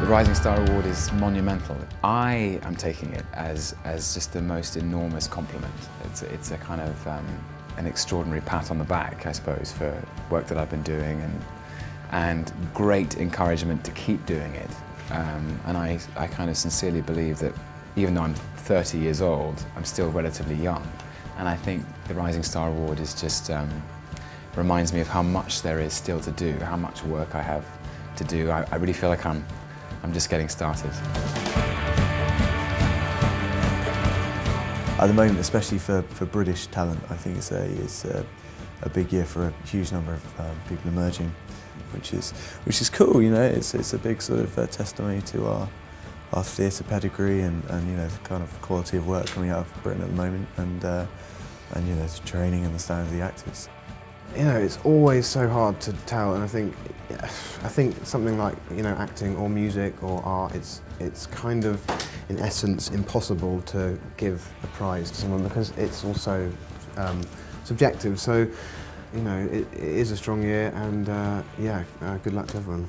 Rising Star Award is monumental. I am taking it as just the most enormous compliment. It's a kind of an extraordinary pat on the back, I suppose, for work that I've been doing and great encouragement to keep doing it. And I kind of sincerely believe that even though I'm 30 years old, I'm still relatively young. And I think the Rising Star Award is just reminds me of how much there is still to do, how much work I have to do. I really feel like I'm just getting started. At the moment, especially for British talent, I think it's a big year for a huge number of people emerging, which is cool. You know, it's a big sort of testimony to our theatre pedigree and you know the kind of quality of work coming out of Britain at the moment, and you know the training and the standard of the actors. You know, it's always so hard to tell, and I think something like, you know, acting or music or art, it's kind of, in essence, impossible to give a prize to someone because it's also subjective. So, you know, it is a strong year, and yeah, good luck to everyone.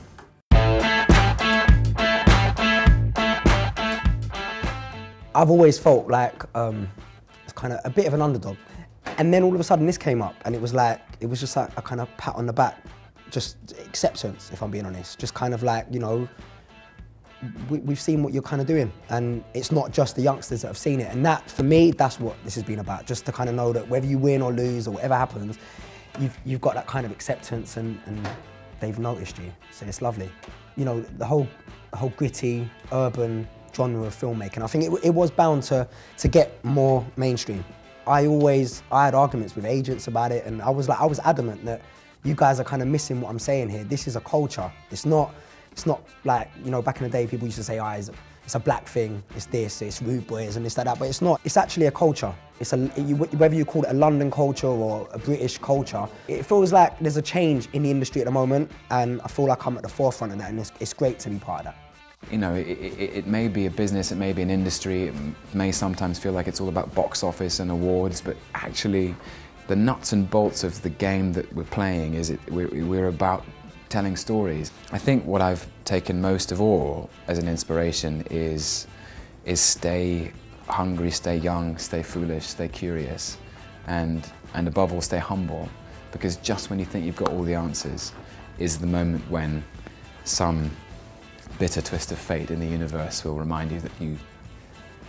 I've always felt like it's kind of a bit of an underdog. And then all of a sudden this came up, and it was just like a kind of pat on the back, just acceptance, if I'm being honest. Just kind of like, you know, we've seen what you're kind of doing, and it's not just the youngsters that have seen it. And that, for me, that's what this has been about, just to kind of know that whether you win or lose or whatever happens, you've got that kind of acceptance, and they've noticed you, so it's lovely. You know, the whole gritty, urban genre of filmmaking, I think it was bound to get more mainstream. I had arguments with agents about it, and I was adamant that you guys are kind of missing what I'm saying here. This is a culture. It's not like, you know, back in the day people used to say, it's a black thing, it's this, it's rude boys and this, that, but it's not. It's actually a culture. Whether you call it a London culture or a British culture, it feels like there's a change in the industry at the moment, and I feel like I'm at the forefront of that, and it's great to be part of that. You know, it may be a business, it may be an industry, it may sometimes feel like it's all about box office and awards, but actually the nuts and bolts of the game that we're playing is we're about telling stories. I think what I've taken most of all as an inspiration is stay hungry, stay young, stay foolish, stay curious, and above all stay humble, because just when you think you've got all the answers is the moment when some bitter twist of fate in the universe will remind you that you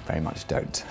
very much don't.